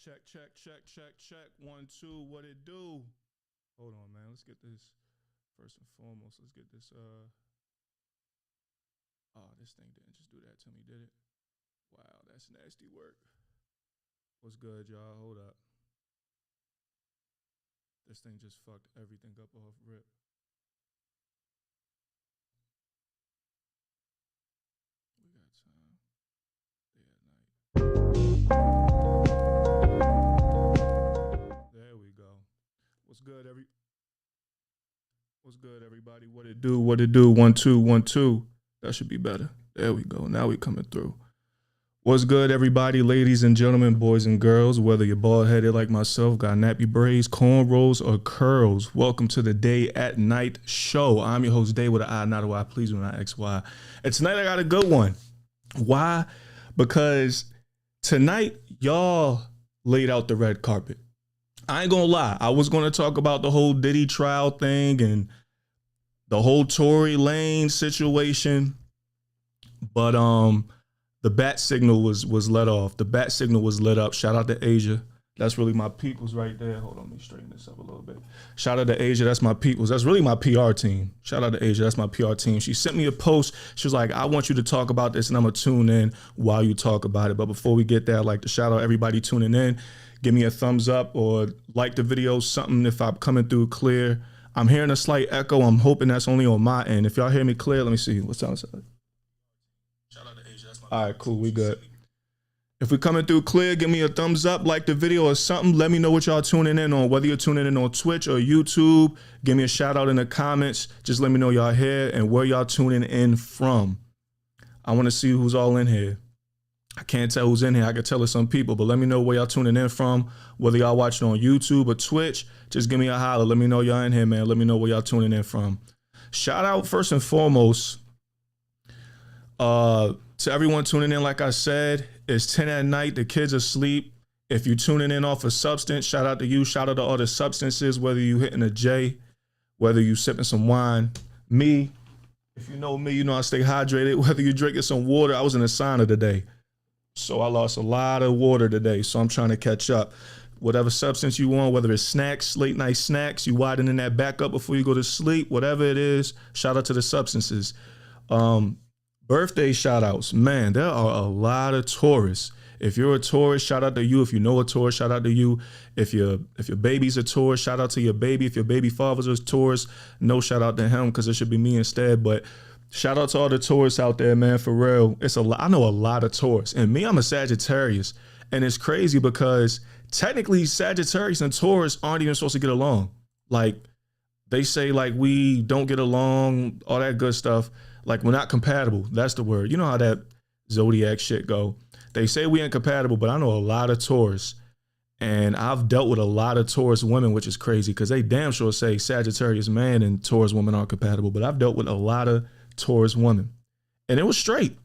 Check, check, check, check, check. 1, 2, what it do? Hold on, man. Let's get this first and foremost. Let's get this. Oh, this thing didn't just do that to me, did it? Wow, that's nasty work. What's good, y'all? Hold up. This thing just fucked everything up off rip. We got time. Day at night. There we go. What's good, What's good, everybody? What it do? What it do? 1, 2, 1, 2. That should be better. There we go. Now we coming through. What's good, everybody, ladies and gentlemen, boys and girls, whether you're bald-headed like myself, got nappy braids, cornrows, or curls, welcome to the Day at Night show. I'm your host, Day with an I, not a Y, please do not XY. And tonight I got a good one. Why? Because tonight, y'all laid out the red carpet. I ain't gonna lie. I was gonna talk about the whole Diddy trial thing and the whole Tory Lanez situation, but the bat signal was let off. The bat signal was lit up. Shout out to Asia. That's really my peoples right there. Hold on, let me straighten this up a little bit. Shout out to Asia. That's my peoples. That's really my PR team. Shout out to Asia. That's my PR team. She sent me a post. She was like, I want you to talk about this, and I'm going to tune in while you talk about it. But before we get there, I'd like to shout out everybody tuning in. Give me a thumbs up or like the video, something if I'm coming through clear. I'm hearing a slight echo. I'm hoping that's only on my end. If y'all hear me clear, let me see. What sound is that? All right, cool. We good. If we're coming through clear, give me a thumbs up, like the video or something. Let me know what y'all tuning in on, whether you're tuning in on Twitch or YouTube. Give me a shout out in the comments. Just let me know y'all here and where y'all tuning in from. I want to see who's all in here. I can't tell who's in here. I can tell it's some people, but let me know where y'all tuning in from, whether y'all watching on YouTube or Twitch. Just give me a holler. Let me know y'all in here, man. Let me know where y'all tuning in from. Shout out first and foremost to everyone tuning in. Like I said, it's 10 at night. The kids are asleep. If you're tuning in off a substance, shout out to you. Shout out to all the substances, whether you hitting a J, whether you sipping some wine. Me, if you know me, you know I stay hydrated. Whether you drinking some water, I was in a sauna today. So I lost a lot of water today. So I'm trying to catch up. Whatever substance you want, whether it's snacks, late night snacks, you widening that back up before you go to sleep, whatever it is, shout out to the substances. Birthday shout outs. Man, there are a lot of tourists. If you're a tourist, shout out to you. If you know a tourist, shout out to you. If your baby's a tourist, shout out to your baby. If your baby father's a tourist, no shout out to him because it should be me instead. But shout out to all the tourists out there, man, for real. It's a lot. I know a lot of tourists. And me, I'm a Sagittarius. And it's crazy because technically Sagittarius and Taurus aren't even supposed to get along. Like they say like we don't get along, all that good stuff. Like we're not compatible. That's the word. You know how that zodiac shit go. They say we ain't compatible, but I know a lot of Taurus. And I've dealt with a lot of Taurus women, which is crazy because they damn sure say Sagittarius man and Taurus women aren't compatible. But I've dealt with a lot of Taurus women. And it was straight.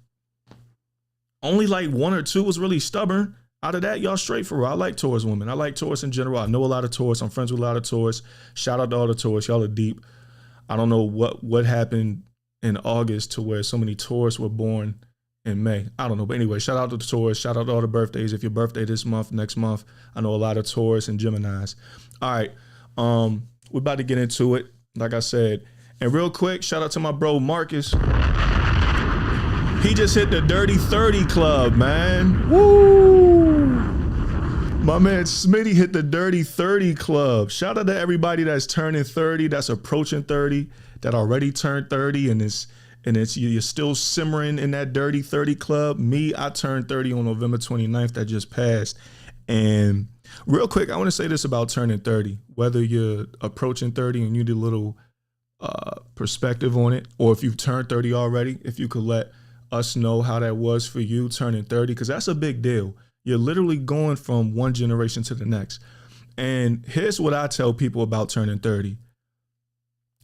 Only like 1 or 2 was really stubborn. Out of that, y'all straight for real. I like Taurus women. I like Taurus in general. I know a lot of Taurus. I'm friends with a lot of Taurus. Shout out to all the Taurus. Y'all are deep. I don't know what happened in August to where so many Taurus were born in May. I don't know. But anyway, shout out to the Taurus. Shout out to all the birthdays. If your birthday this month, next month, I know a lot of Taurus and Geminis. All right. We're about to get into it. Like I said. And real quick, shout out to my bro, Marcus. He just hit the Dirty 30 Club, man. Woo! My man Smitty hit the Dirty 30 Club. Shout out to everybody that's turning 30, that's approaching 30, that already turned 30, and you're still simmering in that Dirty 30 Club. Me, I turned 30 on November 29th. That just passed. And real quick, I want to say this about turning 30. Whether you're approaching 30 and you need a little perspective on it, or if you've turned 30 already, if you could let us know how that was for you turning 30, because that's a big deal. You're literally going from one generation to the next. And here's what I tell people about turning 30.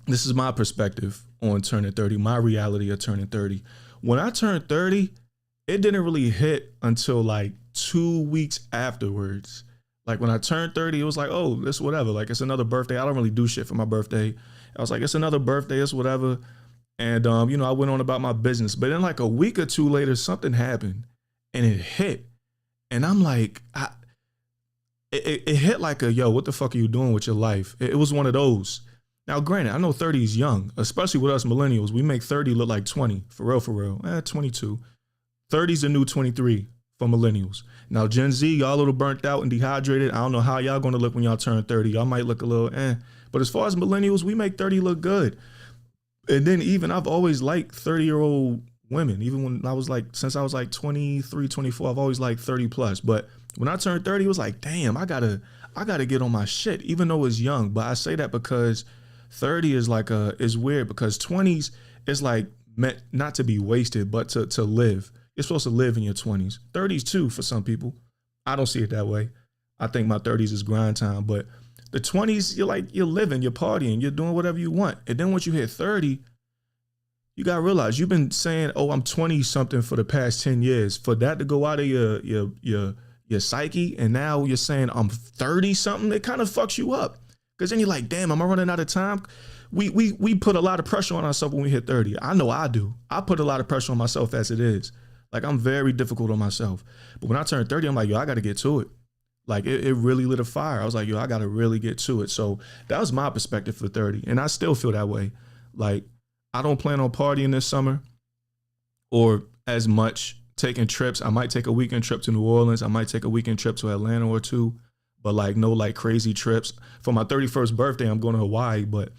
This is my perspective on turning 30, my reality of turning 30. When I turned 30, it didn't really hit until like 2 weeks afterwards. Like when I turned 30, it was like, oh, this whatever. Like it's another birthday. I don't really do shit for my birthday. I was like, it's another birthday, it's whatever. And, I went on about my business. But then like a week or 2 later, something happened and it hit. And I'm like, it hit like a, yo, what the fuck are you doing with your life? It was one of those. Now, granted, I know 30 is young, especially with us millennials. We make 30 look like 20, for real. 22. 30 is a new 23 for millennials. Now, Gen Z, y'all a little burnt out and dehydrated. I don't know how y'all gonna look when y'all turn 30. Y'all might look a little But as far as millennials, we make 30 look good. And then even I've always liked 30-year-old women. Even when I was like, since I was like 23, 24, I've always liked 30 plus. But when I turned 30, it was like, damn, I gotta get on my shit, even though it's young. But I say that because 30 is like is weird, because 20s is like meant not to be wasted, but to live. You're supposed to live in your 20s. 30s too for some people. I don't see it that way. I think my 30s is grind time, but the 20s, you're living, you're partying, you're doing whatever you want. And then once you hit 30, you gotta realize you've been saying, oh, I'm 20 something for the past 10 years. For that to go out of your psyche, and now you're saying I'm 30 something, it kind of fucks you up. Because then you're like, damn, am I running out of time? We put a lot of pressure on ourselves when we hit 30. I know I do. I put a lot of pressure on myself as it is. Like, I'm very difficult on myself. But when I turned 30, I'm like, yo, I got to get to it. Like, it really lit a fire. I was like, yo, I got to really get to it. So that was my perspective for 30. And I still feel that way. Like, I don't plan on partying this summer or as much, taking trips. I might take a weekend trip to New Orleans. I might take a weekend trip to Atlanta or two. But like, no like crazy trips. For my 31st birthday, I'm going to Hawaii, but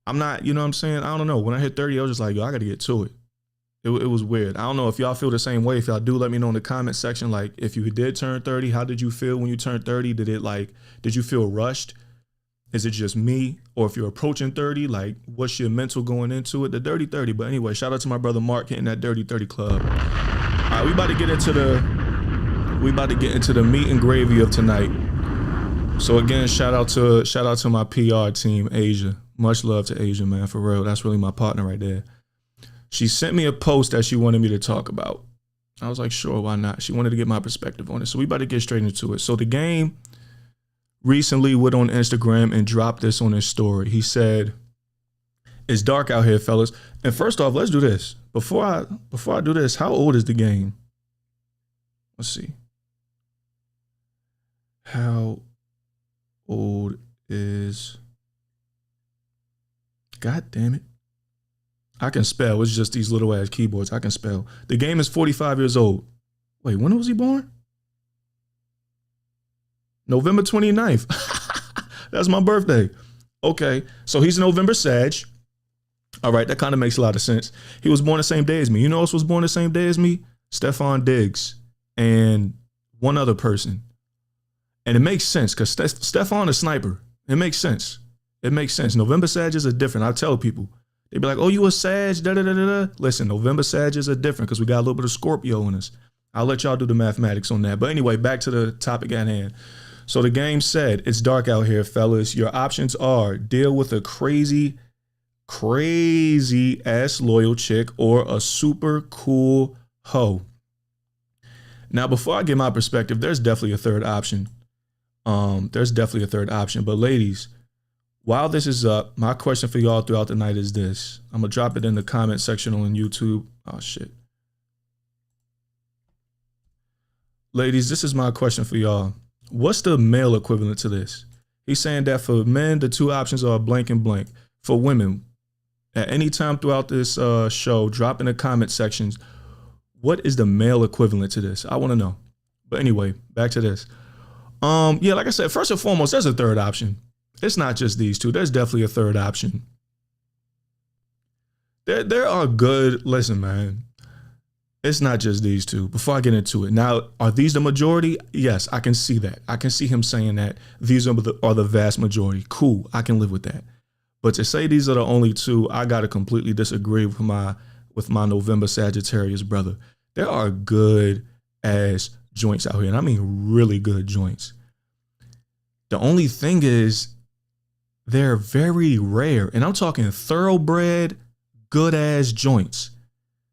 I'm not, you know what I'm saying? I don't know. When I hit 30, I was just like, yo, I got to get to it. It was weird. I don't know if y'all feel the same way. If y'all do, let me know in the comment section. Like, if you did turn 30, how did you feel when you turned 30? Did you feel rushed? Is it just me? Or if you're approaching 30, like, what's your mental going into it? The Dirty 30. But anyway, shout out to my brother Mark hitting that Dirty 30 club. All right, we about to get into the meat and gravy of tonight. So again, shout out to my PR team, Asia. Much love to Asia, man, for real. That's really my partner right there. She sent me a post that she wanted me to talk about. I was like, sure, why not? She wanted to get my perspective on it. So we about to get straight into it. So the game recently went on Instagram and dropped this on his story. He said, it's dark out here, fellas. And first off, let's do this. Before I do this, how old is the game? Let's see. How old is... God damn it. I can spell. It's just these little ass keyboards. I can spell. The game is 45 years old. Wait, when was he born? November 29th. That's my birthday. Okay, so he's November Sag. All right, that kind of makes a lot of sense. He was born the same day as me. You know who else was born the same day as me? Stefan Diggs and one other person. And it makes sense because Stefan is sniper. It makes sense. It makes sense. November Sages are different. I tell people. They be like, oh, you a Sag, da-da-da-da-da. Listen, November Sages are different because we got a little bit of Scorpio in us. I'll let y'all do the mathematics on that. But anyway, back to the topic at hand. So the game said, it's dark out here, fellas. Your options are deal with a crazy ass loyal chick or a super cool hoe. Now, before I get my perspective, there's definitely a third option. But ladies, while this is up, my question for y'all throughout the night is this. I'm going to drop it in the comment section on YouTube. Oh, shit. Ladies, this is my question for y'all. What's the male equivalent to this? He's saying that for men, the two options are blank and blank. For women, at any time throughout this show, drop in the comment sections, what is the male equivalent to this? I want to know. But anyway, back to this. Yeah, like I said, first and foremost, there's a third option. It's not just these two. There's definitely a third option. There are good, listen, man. It's not just these two. Before I get into it. Now, are these the majority? Yes, I can see that. I can see him saying that these are the vast majority. Cool, I can live with that. But to say these are the only two, I got to completely disagree with my November Sagittarius brother. There are good ass joints out here, and I mean really good joints. The only thing is they're very rare, and I'm talking thoroughbred, good ass joints.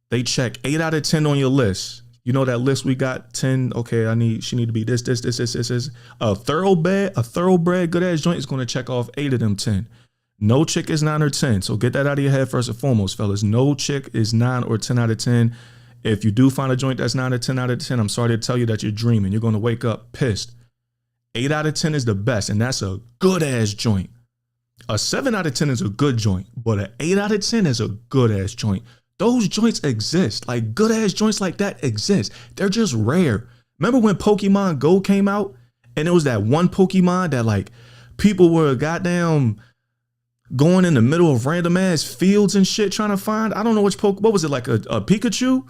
They check 8 out of 10 on your list. You know that list we got 10. Okay, she need to be this. A thoroughbred good ass joint is going to check off 8 of them 10. No chick is 9 or 10. So get that out of your head first and foremost, fellas. No chick is 9 or 10 out of 10. If you do find a joint that's 9 or 10 out of 10, I'm sorry to tell you that you're dreaming. You're going to wake up pissed. 8 out of 10 is the best, and that's a good ass joint. A 7 out of 10 is a good joint, but an 8 out of 10 is a good ass joint. Those joints exist. Like, good ass joints like that exist. They're just rare. Remember when Pokemon Go came out and it was that one Pokemon that like people were goddamn going in the middle of random ass fields and shit trying to find? I don't know which what was it, like a Pikachu?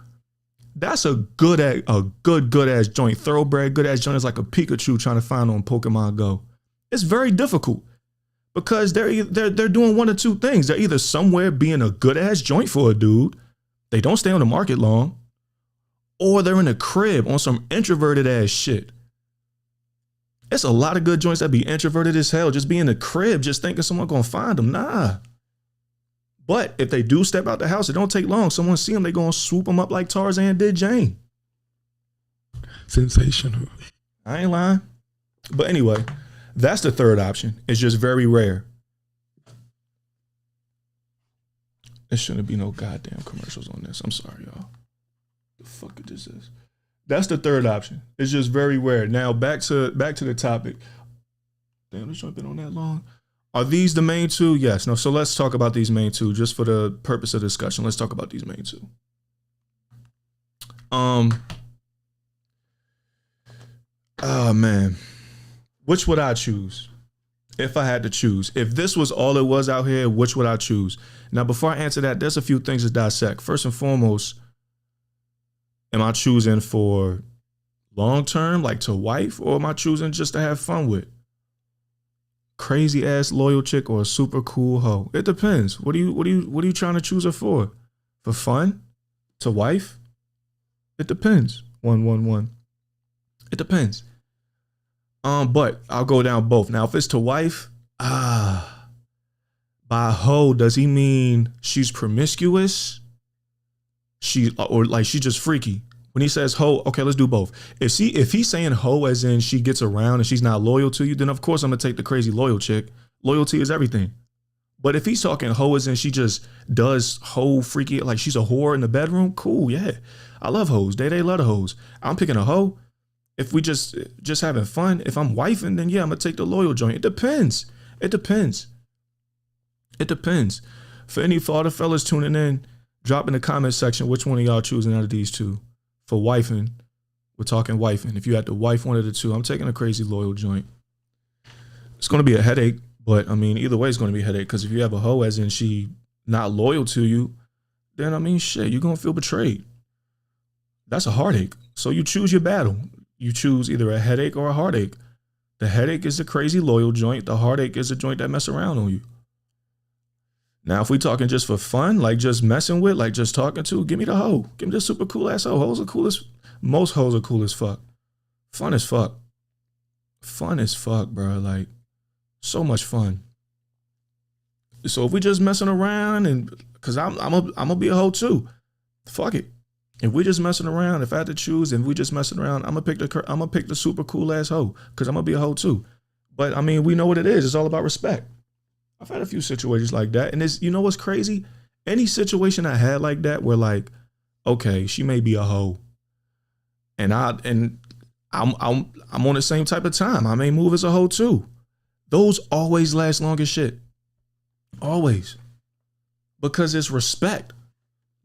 That's a good ass joint. Thoroughbred good ass joint is like a Pikachu trying to find on Pokemon Go. It's very difficult because they're doing one or two things. They're either somewhere being a good ass joint for a dude, they don't stay on the market long, or they're in a crib on some introverted ass shit. It's a lot of good joints that be introverted as hell, just be in the crib, just thinking someone gonna find them. Nah. But if they do step out the house, it don't take long. Someone see them, they gonna swoop them up like Tarzan did Jane. Sensational. I ain't lying. But anyway, that's the third option. It's just very rare. There shouldn't be no goddamn commercials on this. I'm sorry, y'all. The fuck is this? That's the third option. It's just very rare. Now back to the topic. Damn, this joint been on that long. Are these the main two? Yes. No. So let's talk about these main two, just for the purpose of discussion. Let's talk about these main two. Oh man, which would I choose if I had to choose? If this was all it was out here, which would I choose? Now, before I answer that, there's a few things to dissect. First and foremost, am I choosing for long term, like to wife, or am I choosing just to have fun with? Crazy ass loyal chick or a super cool hoe? It depends. What are you trying to choose her for? For fun? To wife? It depends. 111. It depends. But I'll go down both. Now, if it's to wife, by hoe, does he mean she's promiscuous? Or like she's just freaky? When he says hoe, okay, let's do both. If he's saying hoe as in she gets around and she's not loyal to you, then of course I'm gonna take the crazy loyal chick. Loyalty is everything. But if he's talking hoe as in she just does hoe freaky, like she's a whore in the bedroom, cool, yeah. I love hoes. They love the hoes. I'm picking a hoe. If we just having fun, if I'm wifing, then yeah, I'm gonna take the loyal joint. It depends. It depends. It depends. For any father fellas tuning in, drop in the comment section which one of y'all choosing out of these two. For wifing, we're talking wifing. If you had to wife one of the two, I'm taking a crazy loyal joint. It's gonna be a headache, but I mean, either way, it's gonna be a headache. Because if you have a hoe as in she not loyal to you, then I mean, shit, you're gonna feel betrayed. That's a heartache. So you choose your battle. You choose either a headache or a heartache. The headache is a crazy loyal joint. The heartache is a joint that mess around on you. Now, if we talking just for fun, like just messing with, like just talking to, give me the hoe. Give me the super cool ass hoe. Hoes are cool as, most hoes are cool as fuck. Fun as fuck. Fun as fuck, bro. Like, so much fun. So if we just messing around and, cause I'm gonna be a hoe too. Fuck it. If we just messing around, if I had to choose, and we just messing around, I'm gonna pick the super cool ass hoe, cause I'm gonna be a hoe too. But I mean, we know what it is. It's all about respect. I've had a few situations like that, and it's, you know what's crazy? Any situation I had like that, where like, okay, she may be a hoe, and I'm on the same type of time. I may move as a hoe too. Those always last long as shit. Always, because it's respect.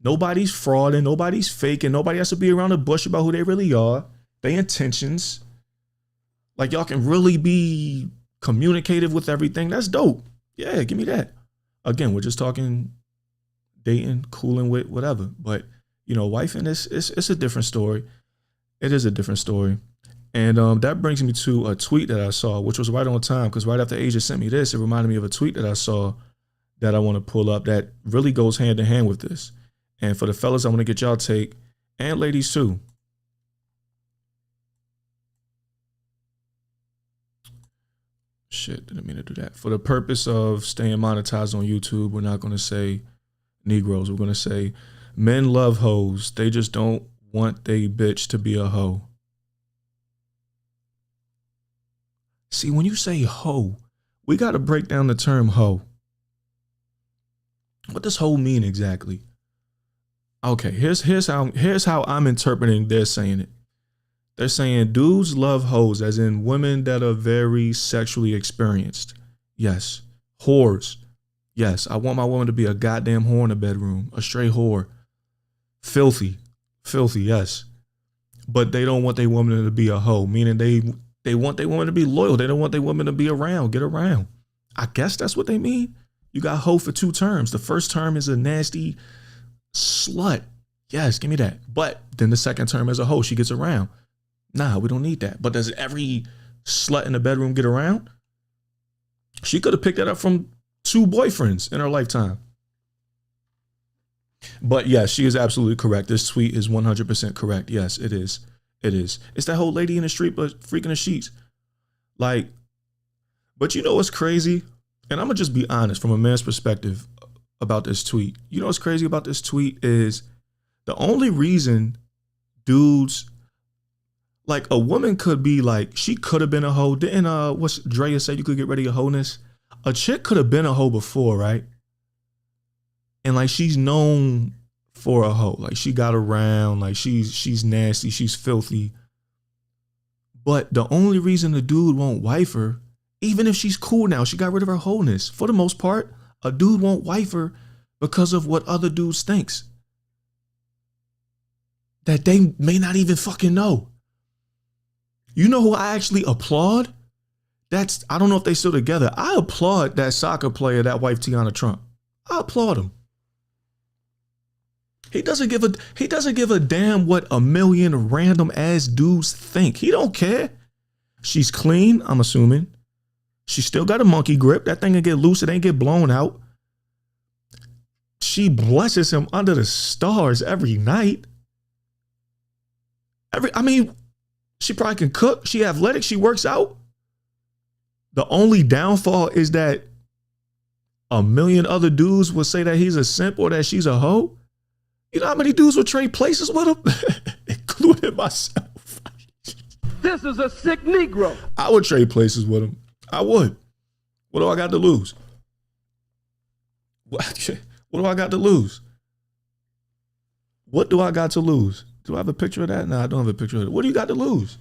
Nobody's frauding, nobody's faking, nobody has to be around the bush about who they really are, their intentions. Like, y'all can really be communicative with everything. That's dope. Yeah, give me that. Again, we're just talking dating, cooling with, whatever. But, you know, wifing, it's a different story. It is a different story. And that brings me to a tweet that I saw, which was right on time, because right after Asia sent me this, it reminded me of a tweet that I saw that I want to pull up that really goes hand in hand with this. And for the fellas, I want to get y'all take, and ladies too. Shit, didn't mean to do that. For the purpose of staying monetized on YouTube, we're not going to say Negroes. We're going to say men love hoes. They just don't want they bitch to be a hoe. See, when you say hoe, we got to break down the term hoe. What does hoe mean exactly? Okay, here's how I'm interpreting they're saying it. They're saying dudes love hoes, as in women that are very sexually experienced. Yes. Whores. Yes. I want my woman to be a goddamn whore in the bedroom. A straight whore. Filthy. Filthy, yes. But they don't want their woman to be a hoe, meaning they want their woman to be loyal. They don't want their woman to be around, get around. I guess that's what they mean. You got hoe for 2 terms. The first term is a nasty slut. Yes, give me that. But then the second term is a hoe. She gets around. Nah, we don't need that. But does every slut in the bedroom get around? She could have picked that up from 2 boyfriends in her lifetime. But yes, she is absolutely correct. This tweet is 100% correct. Yes, it is. It is. It's that whole lady in the street, but freaking the sheets. Like, but you know what's crazy? And I'm going to just be honest from a man's perspective about this tweet. You know what's crazy about this tweet is the only reason dudes, like a woman could be like, she could have been a hoe. Didn't what's Drea said you could get rid of your wholeness? A chick could have been a hoe before, right? And like she's known for a hoe. Like she got around, like she's nasty, she's filthy. But the only reason the dude won't wife her, even if she's cool now, she got rid of her wholeness. For the most part, a dude won't wife her because of what other dudes thinks. That they may not even fucking know. You know who I actually applaud? I don't know if they still together. I applaud that soccer player that wife Tiana Trump. I applaud him. He doesn't give a damn what a million random ass dudes think. He don't care. She's clean, I'm assuming. She still got a monkey grip. That thing can get loose. It ain't get blown out. She blesses him under the stars every night. She probably can cook. She athletic. She works out. The only downfall is that a million other dudes will say that he's a simp or that she's a hoe. You know how many dudes would trade places with him? Including myself. This is a sick Negro. I would trade places with him. I would. What do I got to lose? What do I got to lose? What do I got to lose? Do I have a picture of that? No, I don't have a picture of it. What do you got to lose?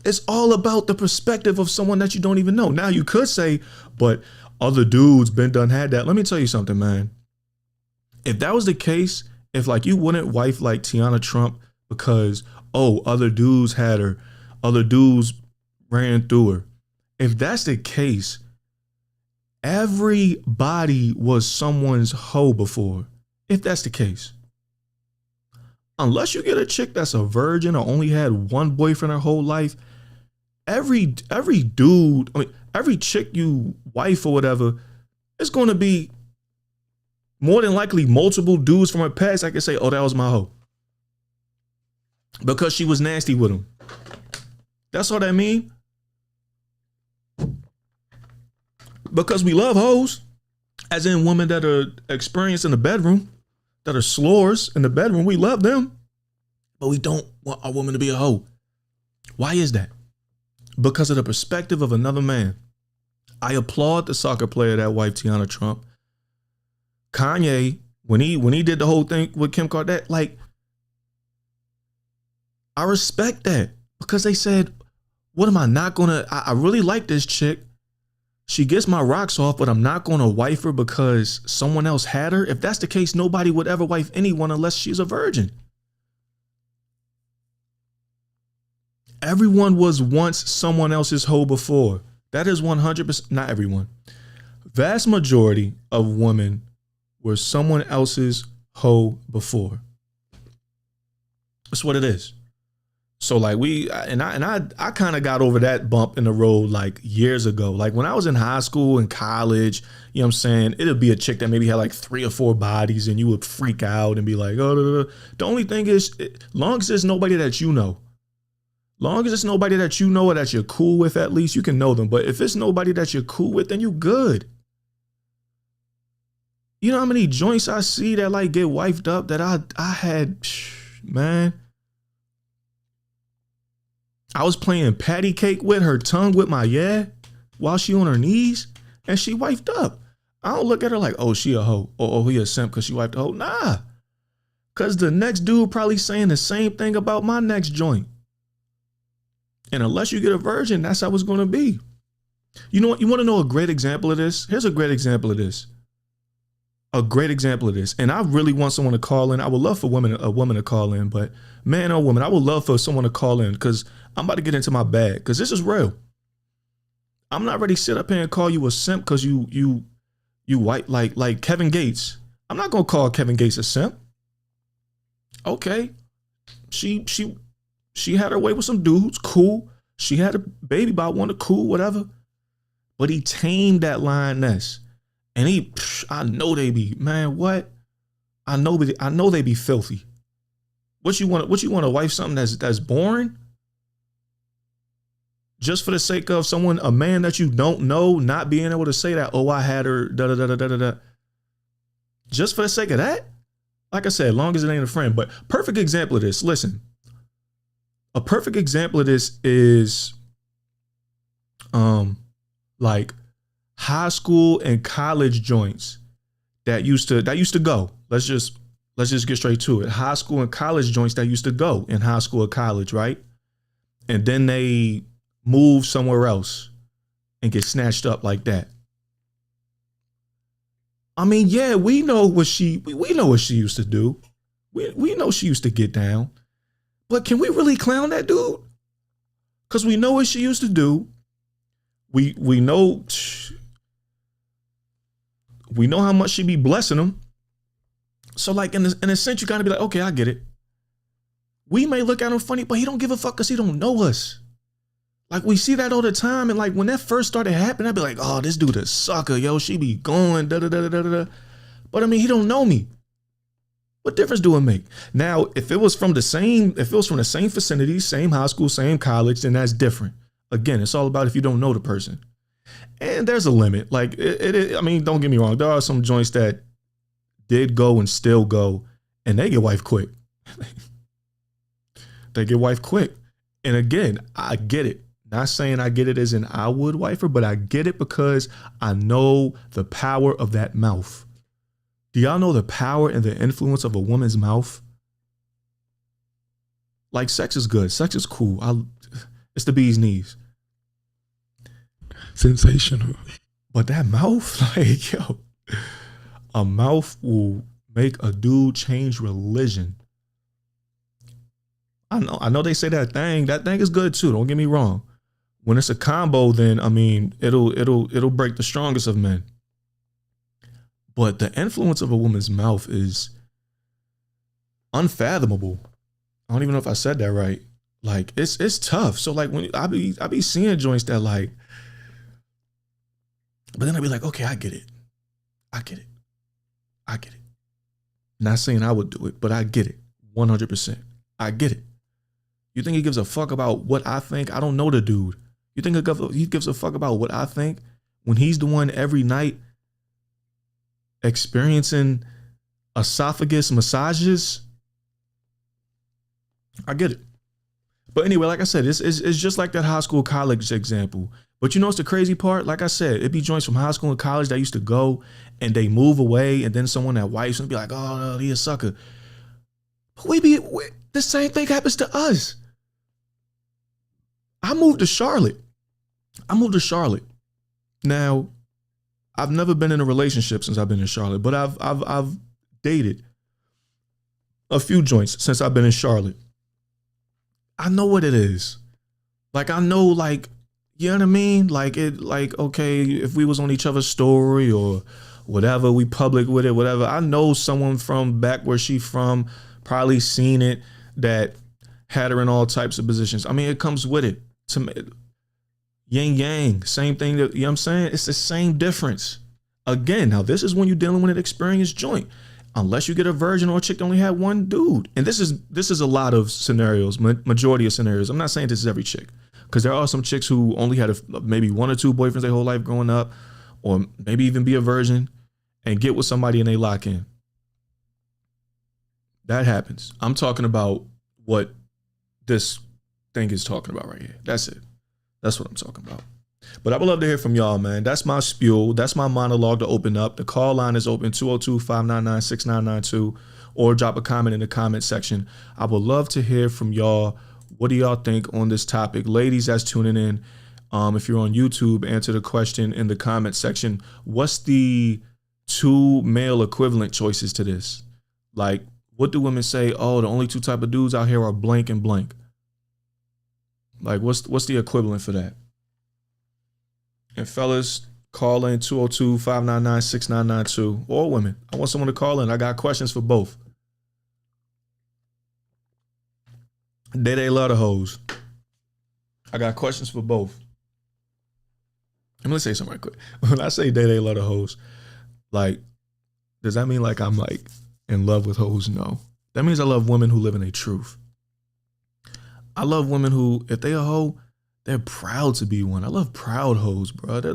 It's all about the perspective of someone that you don't even know. Now you could say, but other dudes been done had that. Let me tell you something, man. If that was the case, if like you wouldn't wife like Tiana Trump because, oh, other dudes had her, other dudes ran through her. If that's the case, everybody was someone's hoe before. If that's the case. Unless you get a chick that's a virgin or only had one boyfriend her whole life, every dude, every chick you wife or whatever, it's going to be more than likely multiple dudes from her past. I can say, oh, that was my hoe. Because she was nasty with him. That's all that mean. Because we love hoes, as in women that are experienced in the bedroom, that are slores in the bedroom. We love them, but we don't want our woman to be a hoe. Why is that? Because of the perspective of another man. I applaud the soccer player that wife Tiana Trump. Kanye, when he did the whole thing with Kim Kardashian, like, I respect that because they said, what am I not gonna, I really like this chick. She gets my rocks off, but I'm not gonna wife her because someone else had her. If that's the case, nobody would ever wife anyone unless she's a virgin. Everyone was once someone else's hoe before. That is 100%, not everyone. Vast majority of women were someone else's hoe before. That's what it is. So like I kind of got over that bump in the road like years ago. Like when I was in high school and college, you know what I'm saying? It'd be a chick that maybe had like 3 or 4 bodies and you would freak out and be like, oh, the only thing is, long as there's nobody that you know, long as it's nobody that you know or that you're cool with, at least you can know them. But if it's nobody that you're cool with, then you good. You know how many joints I see that like get wifed up that I had, man. I was playing patty cake with her tongue with my while she on her knees and she wifed up. I don't look at her like, oh, she a hoe. Oh, he a simp because she wiped a hoe. Nah. Because the next dude probably saying the same thing about my next joint. And unless you get a virgin, that's how it's going to be. You know what? You want to know a great example of this? Here's a great example of this. A great example of this. And I really want someone to call in. I would love for a woman to call in, but man or woman, I would love for someone to call in because I'm about to get into my bag because this is real. I'm not ready to sit up here and call you a simp because you white like Kevin Gates. I'm not gonna call Kevin Gates a simp. Okay. She had her way with some dudes, cool. She had a baby by one of cool, whatever. But he tamed that lioness. And I know they be, man, what? I know they be filthy. What you want a wife something that's boring? Just for the sake of a man that you don't know, not being able to say that, oh, I had her, da da da da da da. Just for the sake of that? Like I said, as long as it ain't a friend. But perfect example of this, listen. A perfect example of this is like high school and college joints that used to go. Let's just get straight to it. High school and college joints that used to go in high school or college, right? And then they move somewhere else and get snatched up like that. I mean, yeah, we know what she used to do. We know she used to get down. But can we really clown that dude? Because we know what she used to do. We know how much she be blessing him. So like in a sense, you gotta be like, okay, I get it. We may look at him funny, but he don't give a fuck because he don't know us. Like we see that all the time. And like when that first started happening, I'd be like, oh, this dude a sucker, yo. She be going, da da da da da da. But I mean, he don't know me. What difference do it make? Now, if it was from the same vicinity, same high school, same college, then that's different. Again, it's all about if you don't know the person. And there's a limit. Like I mean, don't get me wrong. There are some joints that did go and still go, and they get wife quick. They get wife quick. And again, I get it. Not saying I get it as in I would wife her, but I get it because I know the power of that mouth. Do y'all know the power and the influence of a woman's mouth? Like sex is good. Sex is cool. It's the bee's knees. Sensational. But that mouth, like, yo, a mouth will make a dude change religion. I know they say that thing is good too. Don't get me wrong. When it's a combo, then I mean, it'll break the strongest of men. But the influence of a woman's mouth is unfathomable. I don't even know if I said that right. Like it's tough. So like when I be seeing joints that like, but then I'd be like, okay, I get it. Not saying I would do it, but I get it 100%. I get it. You think he gives a fuck about what I think? I don't know the dude. You think he gives a fuck about what I think when he's the one every night experiencing esophagus massages? I get it. But anyway, like I said, it's just like that high school college example. But you know what's the crazy part? Like I said, it'd be joints from high school and college that used to go and they move away, and then someone that wife's and be like, oh, no, he a sucker. But the same thing happens to us. I moved to Charlotte. Now, I've never been in a relationship since I've been in Charlotte, but I've dated a few joints since I've been in Charlotte. I know what it is. Like, I know, like, you know what I mean? Like, okay, if we was on each other's story or whatever, we public with it, whatever. I know someone from back where she from, probably seen it, that had her in all types of positions. I mean, it comes with it. Yin yang, same thing. You know what I'm saying? It's the same difference. Again, now this is when you're dealing with an experienced joint. Unless you get a virgin or a chick that only had one dude. And this is a lot of scenarios, majority of scenarios. I'm not saying this is every chick, because there are some chicks who only had maybe one or two boyfriends their whole life growing up, or maybe even be a virgin and get with somebody and they lock in. That happens. I'm talking about what this thing is talking about right here. That's it. That's what I'm talking about. But I would love to hear from y'all, man. That's my spiel. That's my monologue to open up. The call line is open, 202-599-6992, or drop a comment in the comment section. I would love to hear from y'all What do y'all think on this topic? Ladies that's tuning in, if you're on YouTube, answer the question in the comment section. What's the 2 male equivalent choices to this? Like, what do women say? Oh, the only 2 type of dudes out here are blank and blank. Like, what's the equivalent for that? And fellas, call in 202-599-6992. Or women, I want someone to call in. I got questions for both. They love the hoes. I got questions for both. I'm gonna say something right quick. When I say they love the hoes, like, does that mean like I'm like in love with hoes? No. That means I love women who live in their truth. I love women who, if they a hoe, they're proud to be one. I love proud hoes, bro. They're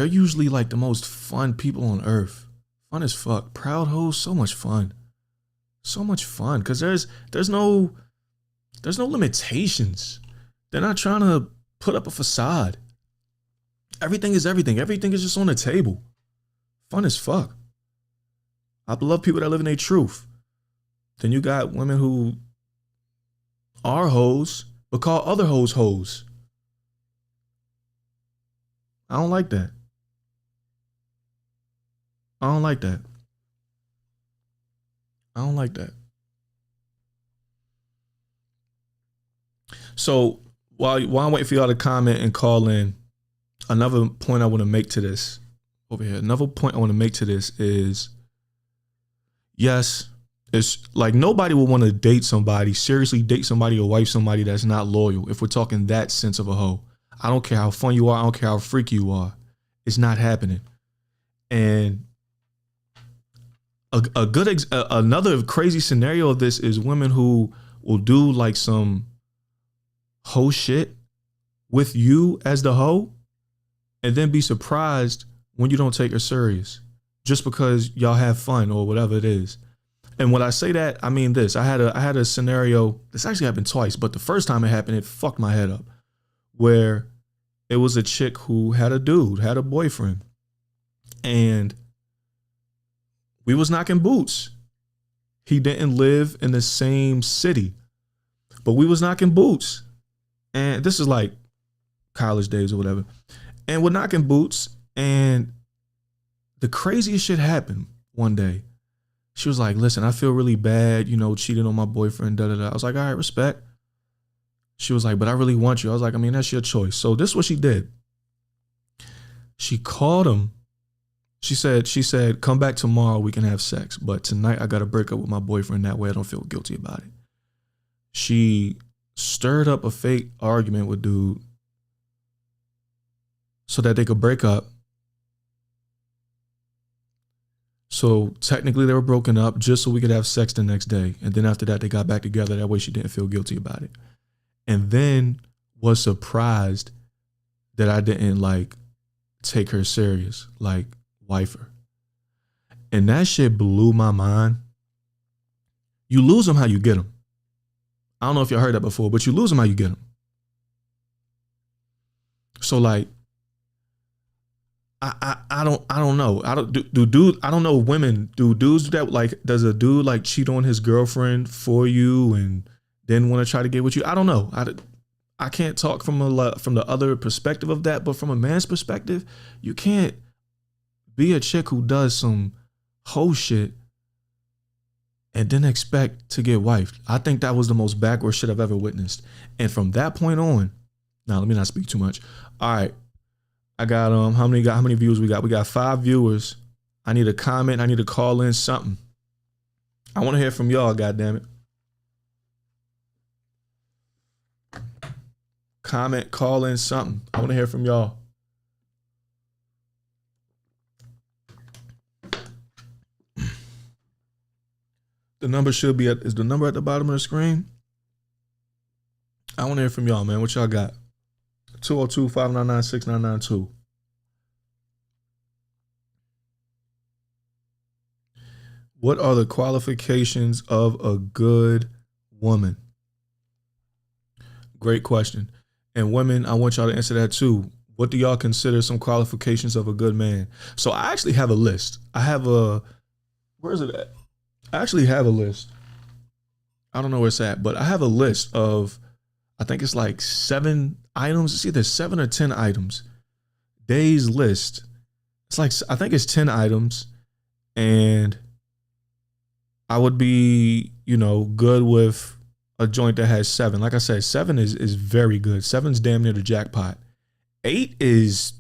usually like the most fun people on earth. Fun as fuck. Proud hoes, so much fun. So much fun. Cause there's no limitations. They're not trying to put up a facade. Everything is everything. Everything is just on the table. Fun as fuck. I love people that live in their truth. Then you got women who are hoes, but call other hoes hoes. I don't like that. I don't like that. I don't like that. So while I'm waiting for y'all to comment and call in, another point I want to make to this over here. Another point I want to make to this is, yes, it's like nobody will want to date somebody, seriously date somebody or wife somebody that's not loyal. If we're talking that sense of a hoe, I don't care how fun you are. I don't care how freaky you are. It's not happening. And another crazy scenario of this is women who will do like some hoe shit with you as the hoe and then be surprised when you don't take her serious just because y'all have fun or whatever it is. And when I say that, I mean this. I had a scenario, this actually happened twice, but the first time it happened, it fucked my head up, where it was a chick who had a boyfriend, and we was knocking boots. He didn't live in the same city, but we was knocking boots. And this is like college days or whatever. And we're knocking boots, and the craziest shit happened one day. She was like, listen, I feel really bad, cheating on my boyfriend, da da da. I was like, all right, respect. She was like, but I really want you. I was like, I mean, that's your choice. So this is what she did. She called him. She said, come back tomorrow, we can have sex. But tonight I got to break up with my boyfriend. That way I don't feel guilty about it. She stirred up a fake argument with dude so that they could break up. So technically they were broken up just so we could have sex the next day. And then after that, they got back together. That way she didn't feel guilty about it. And then was surprised that I didn't like take her serious, like wife her. And that shit blew my mind. You lose them how you get them. I don't know if y'all heard that before, but you lose them how you get them. So like, I don't know. I don't know women. Do dudes do that? Like, does a dude like cheat on his girlfriend for you and then want to try to get with you? I don't know. I can't talk from the other perspective of that, but from a man's perspective, you can't be a chick who does some hoe shit and then expect to get wifed. I think that was the most backward shit I've ever witnessed. And from that point on, now let me not speak too much. All right. I got how many views we got? We got 5 viewers. I need a comment. I need to call in something. I want to hear from y'all, goddammit. Comment, call in something. I want to hear from y'all. The number should be is the number at the bottom of the screen? I want to hear from y'all, man. What y'all got? 202-599-6992. What are the qualifications of a good woman? Great question. And women, I want y'all to answer that too. What do y'all consider some qualifications of a good man? So I actually have a list. Where is it at? I actually have a list. I don't know where it's at, but I have a list of, I think it's like 7 items. It's either 7 or 10 items. Days list. It's like, I think it's 10 items, and I would be, good with a joint that has 7. Like I said, 7 is very good. 7's damn near the jackpot. 8 is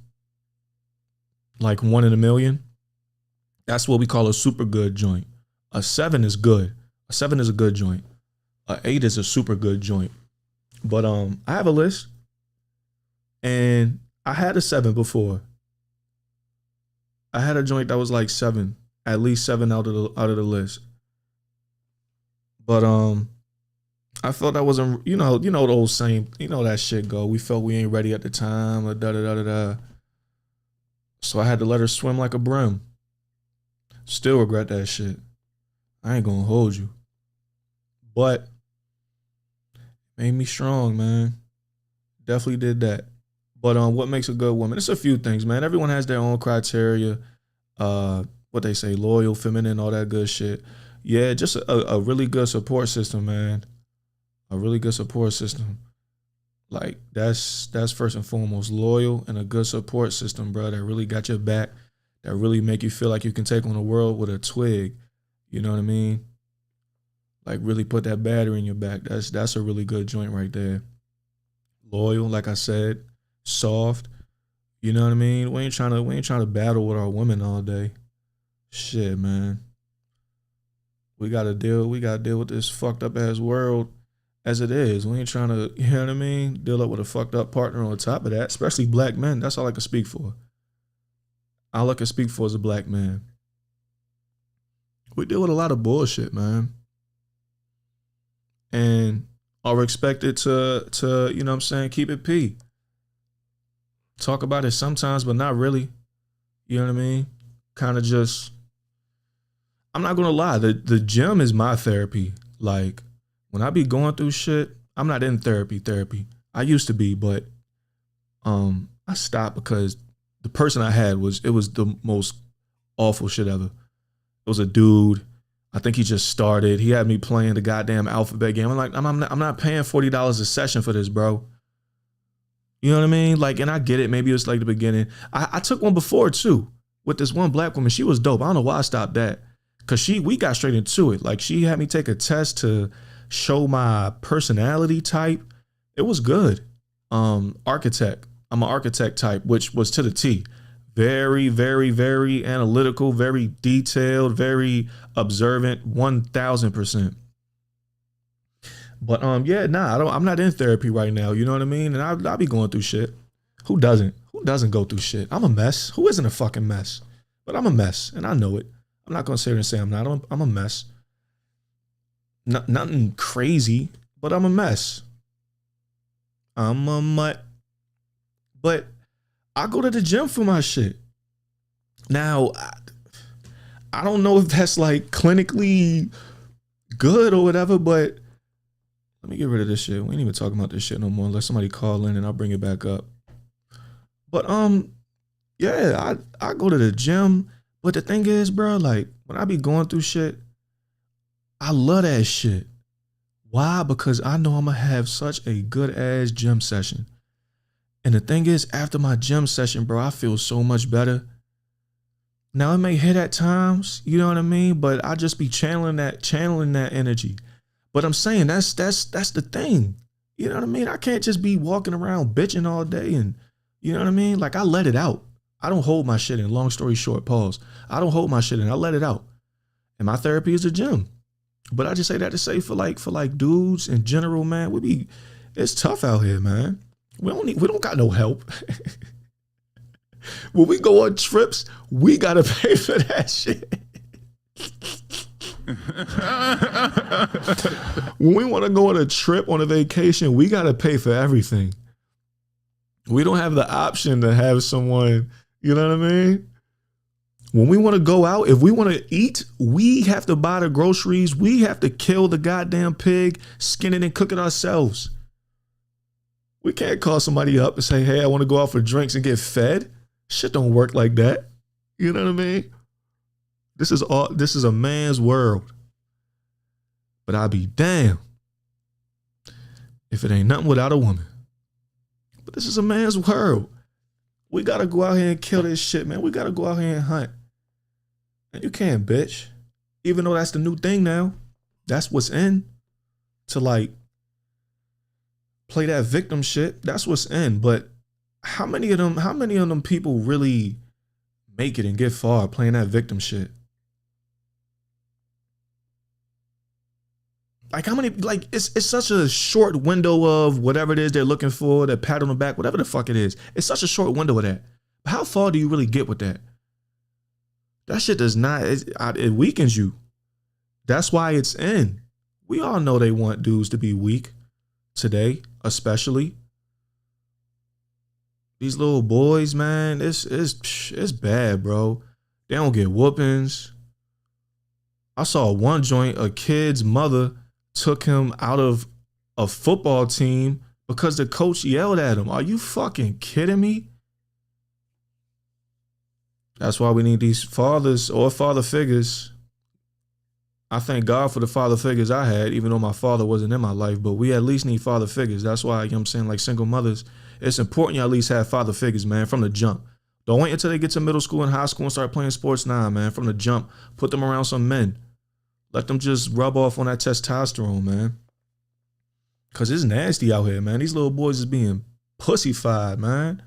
like 1 in a million. That's what we call a super good joint. A 7 is good. A 7 is a good joint. A 8 is a super good joint. But I have a list, and I had a 7 before. I had a joint that was like 7, at least 7 out of the list. But I felt that wasn't, the old saying, that shit go. We felt we ain't ready at the time, da da da da da. So I had to let her swim like a brim. Still regret that shit. I ain't gonna hold you. But made me strong, man. Definitely did that. But what makes a good woman? It's a few things, man. Everyone has their own criteria. What they say, loyal, feminine, all that good shit. Yeah, just a really good support system, man. A really good support system. Like, that's first and foremost. Loyal and a good support system, bro, that really got your back, that really make you feel like you can take on the world with a twig. You know what I mean? Like, really put that battery in your back. That's a really good joint right there. Loyal, like I said, soft. You know what I mean? We ain't trying to battle with our women all day. Shit, man. We gotta deal with this fucked up ass world as it is. We ain't trying to, you know what I mean, deal up with a fucked up partner on top of that, especially black men. That's all I can speak for. All I can speak for is a black man. We deal with a lot of bullshit, man. And are expected to, you know what I'm saying, keep it P. Talk about it sometimes, but not really. You know what I mean? Kind of just, I'm not gonna lie, the gym is my therapy. Like, when I be going through shit, I'm not in therapy. I used to be, but I stopped because the person I had was the most awful shit ever. It was a dude. I think he just started. He had me playing the goddamn alphabet game. I'm like, I'm not paying $40 a session for this, bro. You know what I mean? Like, and I get it. Maybe it's like the beginning. I took one before too with this one black woman. She was dope. I don't know why I stopped that. Cause we got straight into it. Like, she had me take a test to show my personality type. It was good. Architect. I'm an architect type, which was to the T. Very, very, very analytical, very detailed, very observant, 1000%. But I'm not in therapy right now. You know what I mean? And I'll be going through shit. Who doesn't? Who doesn't go through shit? I'm a mess. Who isn't a fucking mess? But I'm a mess, and I know it. I'm not gonna sit here and say I'm not. I'm a mess. Nothing crazy, but I'm a mess. I'm a mutt. But I go to the gym for my shit. Now, I don't know if that's like clinically good or whatever, but let me get rid of this shit. We ain't even talking about this shit no more unless somebody call in and I'll bring it back up. But yeah, I go to the gym. But the thing is, bro, like, when I be going through shit, I love that shit. Why? Because I know I'm gonna have such a good ass gym session. And the thing is, after my gym session, bro, I feel so much better. Now, it may hit at times, you know what I mean? But I just be channeling that energy. But I'm saying that's the thing. You know what I mean? I can't just be walking around bitching all day, and you know what I mean? Like, I let it out. I don't hold my shit in. Long story short, pause. I don't hold my shit in. I let it out. And my therapy is a gym. But I just say that to say for dudes in general, man, it's tough out here, man. We don't got no help. When we go on trips, we gotta pay for that shit. When we want to go on a trip, on a vacation, we gotta pay for everything. We don't have the option to have someone, you know what I mean? When we want to go out, if we want to eat, we have to buy the groceries. We have to kill the goddamn pig, skin it and cook it ourselves. We can't call somebody up and say, hey, I want to go out for drinks and get fed. Shit don't work like that. You know what I mean? This is a man's world. But I'll be damned if it ain't nothing without a woman. But this is a man's world. We got to go out here and kill this shit, man. We got to go out here and hunt. And you can't bitch. Even though that's the new thing now. That's what's in. To like play that victim shit. That's what's in. But how many of them people really make it and get far playing that victim shit? Like how many, like it's such a short window of whatever it is they're looking for, that pat on the back, whatever the fuck it is. It's such a short window of that. But how far do you really get with that? That shit does not, it weakens you. That's why it's in. We all know they want dudes to be weak today, especially. These little boys, man, it's bad, bro. They don't get whoopings. I saw one joint, a kid's mother took him out of a football team because the coach yelled at him. Are you fucking kidding me? That's why we need these fathers or father figures. I thank God for the father figures I had, even though my father wasn't in my life, but we at least need father figures. That's why, you know what I'm saying, like single mothers, it's important you at least have father figures, man, from the jump. Don't wait until they get to middle school and high school and start playing sports. Nah, man, from the jump, put them around some men. Let them just rub off on that testosterone, man. Because it's nasty out here, man. These little boys is being pussified, man.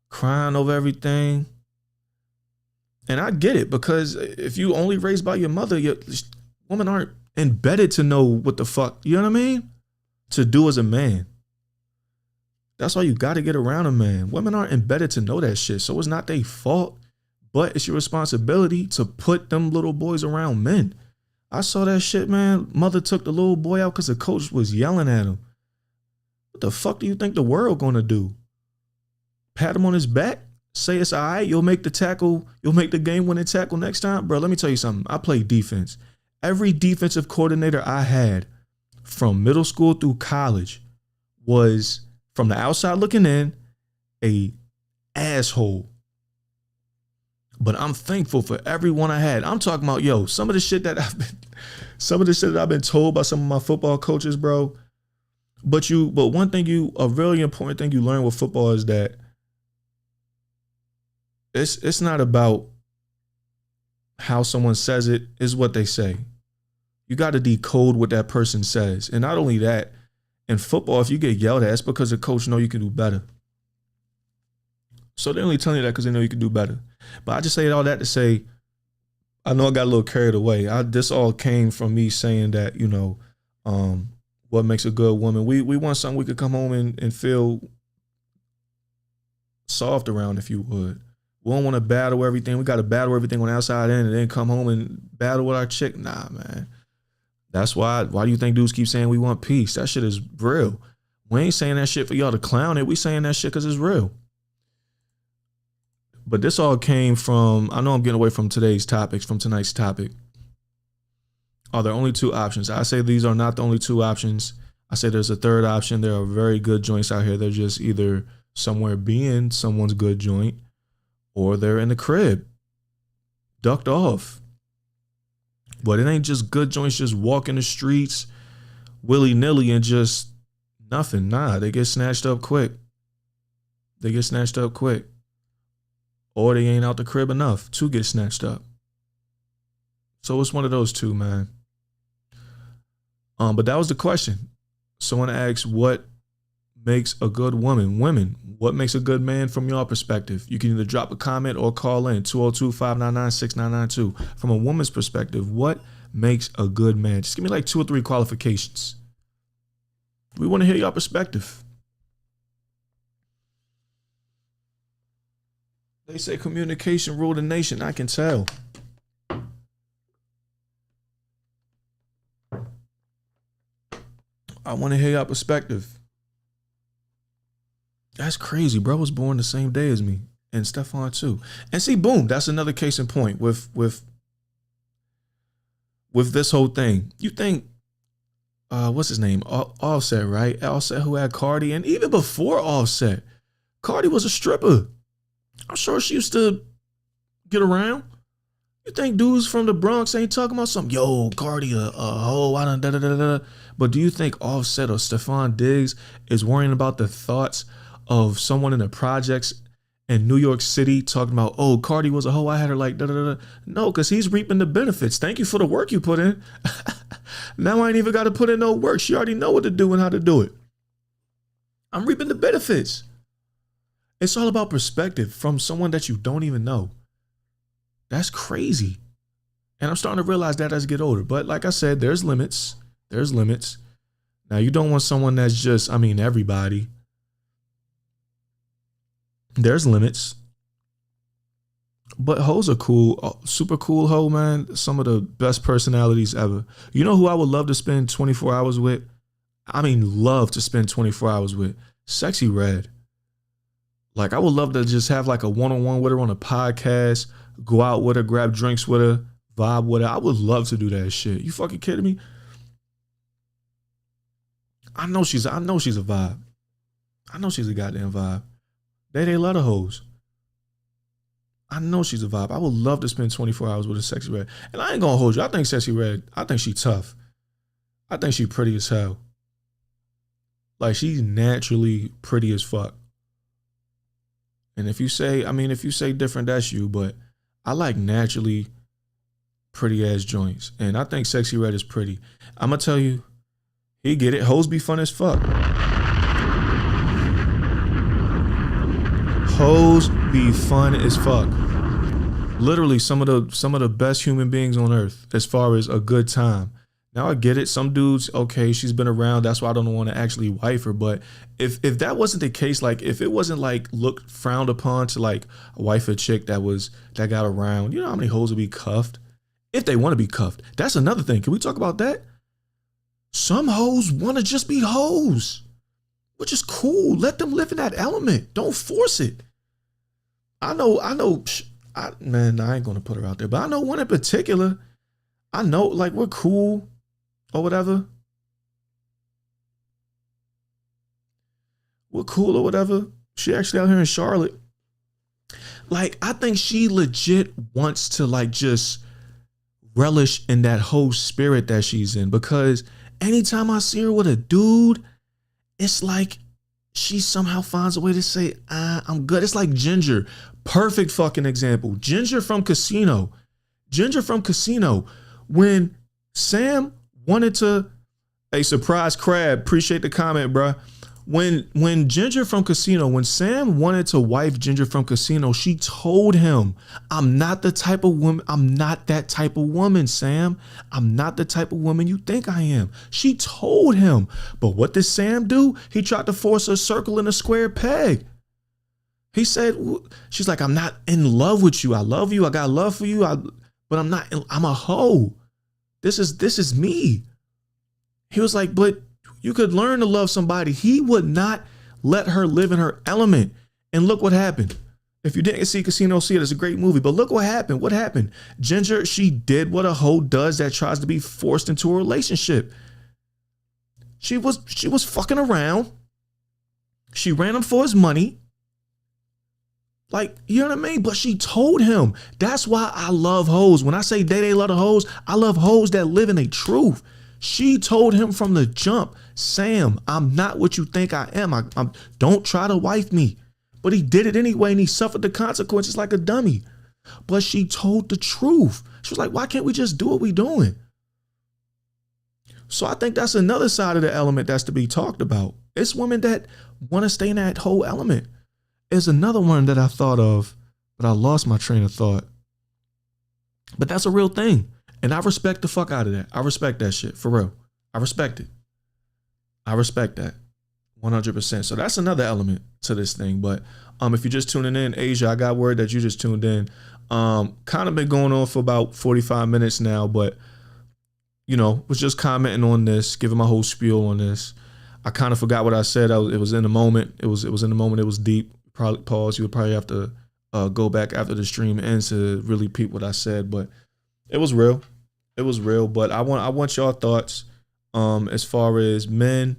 Crying over everything. And I get it, because if you only raised by your mother, women aren't embedded to know what the fuck, you know what I mean? To do as a man. That's why you got to get around a man. Women aren't embedded to know that shit. So it's not their fault. But it's your responsibility to put them little boys around men. I saw that shit, man. Mother took the little boy out because the coach was yelling at him. What the fuck do you think the world gonna do? Pat him on his back? Say it's all right, you'll make the tackle, you'll make the game-winning tackle next time? Bro, let me tell you something. I played defense. Every defensive coordinator I had from middle school through college was, from the outside looking in, a asshole. But I'm thankful for everyone I had. I'm talking about, yo, some of the shit that I've been told by some of my football coaches, bro. But one thing a really important thing you learn with football is that it's not about how someone says it, it's what they say. You got to decode what that person says. And not only that, in football, if you get yelled at, it's because the coach know you can do better. So they're only telling you that because they know you can do better. But I just say all that to say, I know I got a little carried away. This all came from me saying that, you know, what makes a good woman. We want something we could come home and feel soft around, if you would. We don't want to battle everything. We got to battle everything on the outside end and then come home and battle with our chick. Nah, man. That's why do you think dudes keep saying we want peace? That shit is real. We ain't saying that shit for y'all to clown it. We saying that shit because it's real. But this all came from, I know I'm getting away from tonight's topic. Are there only two options? I say these are not the only two options. I say there's a third option. There are very good joints out here. They're just either somewhere being someone's good joint or they're in the crib, ducked off. But it ain't just good joints just walking the streets willy-nilly and just nothing. Nah, they get snatched up quick. Or they ain't out the crib enough to get snatched up. So it's one of those two, man. But that was the question. Someone asked, what makes a good woman? Women, what makes a good man from your perspective? You can either drop a comment or call in 202-599-6992. From a woman's perspective, what makes a good man? Just give me like 2 or 3 qualifications. We want to hear your perspective. They say communication rule the nation. I can tell. I want to hear your perspective. That's crazy. Bro was born the same day as me. And Stefan too. And see, boom, that's another case in point with this whole thing. You think, what's his name? Offset, right? Offset, who had Cardi. And even before Offset, Cardi was a stripper. I'm sure she used to get around. You think dudes from the Bronx ain't talking about something? Yo, Cardi a hoe, I done da da da da. But do you think Offset or Stephon Diggs is worrying about the thoughts of someone in the projects in New York City talking about, oh, Cardi was a hoe, I had her like da da da da? No, because he's reaping the benefits. Thank you for the work you put in. Now I ain't even got to put in no work. She already know what to do and how to do it. I'm reaping the benefits. It's all about perspective from someone that you don't even know. That's crazy. And I'm starting to realize that as I get older. But like I said, there's limits. There's limits. Now, you don't want someone that's just, everybody. There's limits. But hoes are cool. Super cool hoe, man. Some of the best personalities ever. You know who I would love to spend 24 hours with? Love to spend 24 hours with? Sexyy Red. Like, I would love to just have like a one-on-one with her on a podcast, go out with her, grab drinks with her, vibe with her. I would love to do that shit. You fucking kidding me? I know she's a vibe. I know she's a goddamn vibe. They love the hoes. I know she's a vibe. I would love to spend 24 hours with a Sexyy Red. And I ain't gonna hold you. I think Sexyy Red, I think she tough. I think she pretty as hell. Like, she's naturally pretty as fuck. And if you say different, that's you, but I like naturally pretty ass joints. And I think Sexyy Red is pretty. I'm gonna tell you, he get it. Hoes be fun as fuck. Hoes be fun as fuck. Literally some of the best human beings on earth as far as a good time. Now I get it. Some dudes, okay, she's been around. That's why I don't want to actually wife her. But if that wasn't the case, like if it wasn't like looked frowned upon to like wife a chick that got around, you know how many hoes would be cuffed? If they want to be cuffed. That's another thing. Can we talk about that? Some hoes want to just be hoes, which is cool. Let them live in that element. Don't force it. I ain't gonna put her out there, but I know one in particular. I know, like, we're cool or whatever. We're cool or whatever. She actually out here in Charlotte. Like, I think she legit wants to like just relish in that whole spirit that she's in, because anytime I see her with a dude, it's like she somehow finds a way to say, I'm good. It's like Ginger. Perfect fucking example. Ginger from Casino. When Sam wanted to, a surprise crab, appreciate the comment, bruh. When Ginger from Casino, when Sam wanted to wife Ginger from Casino, she told him, I'm not that type of woman, Sam. I'm not the type of woman you think I am. She told him. But what did Sam do? He tried to force a circle in a square peg. He said, she's like, I'm not in love with you. I love you. I got love for you. But I'm a hoe. This is me. He was like, but you could learn to love somebody. He would not let her live in her element. And look what happened. If you didn't see Casino, see it. It's a great movie. But look what happened. What happened? Ginger, she did what a hoe does that tries to be forced into a relationship. She was fucking around. She ran him for his money. Like, you know what I mean? But she told him. That's why I love hoes. When I say they love the hoes, I love hoes that live in a truth. She told him from the jump, Sam, I'm not what you think I am. I'm don't try to wife me. But he did it anyway, and he suffered the consequences like a dummy. But she told the truth. She was like, why can't we just do what we doing? So I think that's another side of the element that's to be talked about. It's women that want to stay in that whole element. There's another one that I thought of, but I lost my train of thought. But that's a real thing. And I respect the fuck out of that. I respect that shit, for real. I respect it. I respect that 100%. So that's another element to this thing. But if you're just tuning in, Asia, I got word that you just tuned in. Kind of been going on for about 45 minutes now, but was just commenting on this, giving my whole spiel on this. I kind of forgot what I said. It was in the moment. It was in the moment. It was deep. Probably pause. You would probably have to go back after the stream ends to really peep what I said, but it was real. It was real. But I want y'all thoughts as far as men.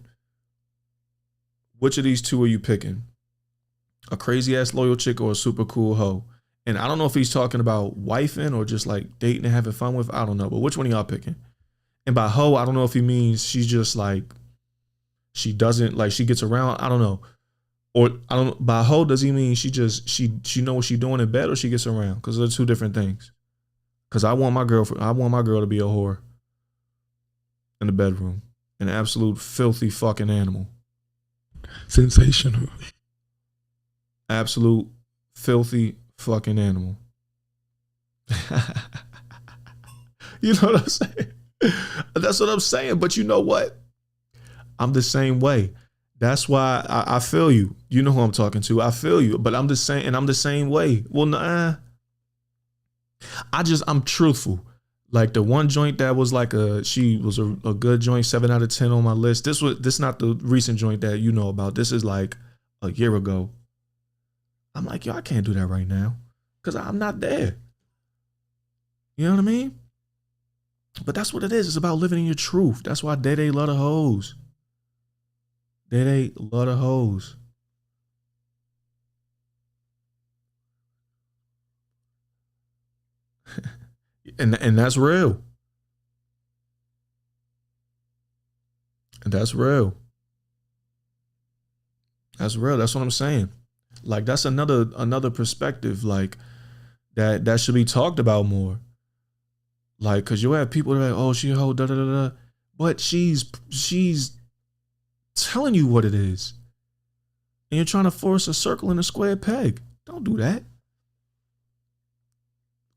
Which of these two are you picking? A crazy ass loyal chick or a super cool hoe? And I don't know if he's talking about wifing or just like dating and having fun with. I don't know. But which one of y'all picking? And by hoe, I don't know if he means she's just like, she doesn't like, she gets around. I don't know. Or I don't. By hoe, does he mean she know what she's doing in bed, or she gets around? Because they're two different things. Because I want my girl to be a whore in the bedroom, an absolute filthy fucking animal. Sensational. Absolute filthy fucking animal. You know what I'm saying? That's what I'm saying. But you know what? I'm the same way. That's why I feel you. You know who I'm talking to. I feel you. But I'm the same way. Well, nah. I'm truthful. Like the one joint that was like she was a good joint, 7 out of 10 on my list. This not the recent joint that you know about. This is like a year ago. I'm like, yo, I can't do that right now because I'm not there. You know what I mean? But that's what it is. It's about living in your truth. That's why Day love the hoes. Day love the hoes. and that's real. And that's real. That's real. That's what I'm saying. Like that's another perspective, like that should be talked about more. Like, cause you have people that are like, oh, she a hoe, da da da da, but she's telling you what it is, and you're trying to force a circle in a square peg. Don't do that.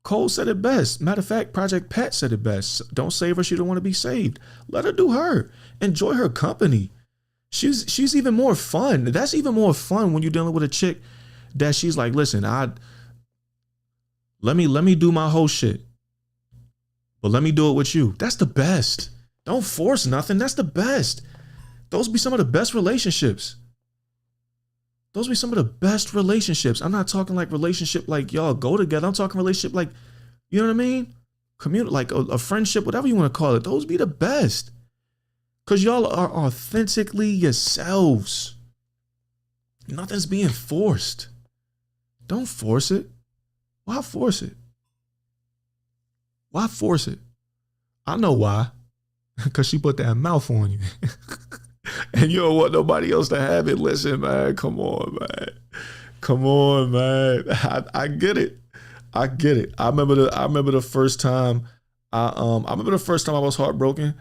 Cole said it best. Matter of fact, Project Pat said it best. Don't save her. She don't want to be saved. Let her do her. Enjoy her company. She's even more fun. That's even more fun when you're dealing with a chick that she's like, listen, let me do my whole shit, but let me do it with you. That's the best. Don't force nothing. That's the best. Those be some of the best relationships. Those be some of the best relationships. I'm not talking like relationship like y'all go together. I'm talking relationship like, you know what I mean? Community, like a friendship, whatever you want to call it. Those be the best. Because y'all are authentically yourselves. Nothing's being forced. Don't force it. Why force it? Why force it? I know why. Because she put that mouth on you. And you don't want nobody else to have it. Listen, man. Come on, man. Come on, man. I get it. I get it. I remember the first time I was heartbroken.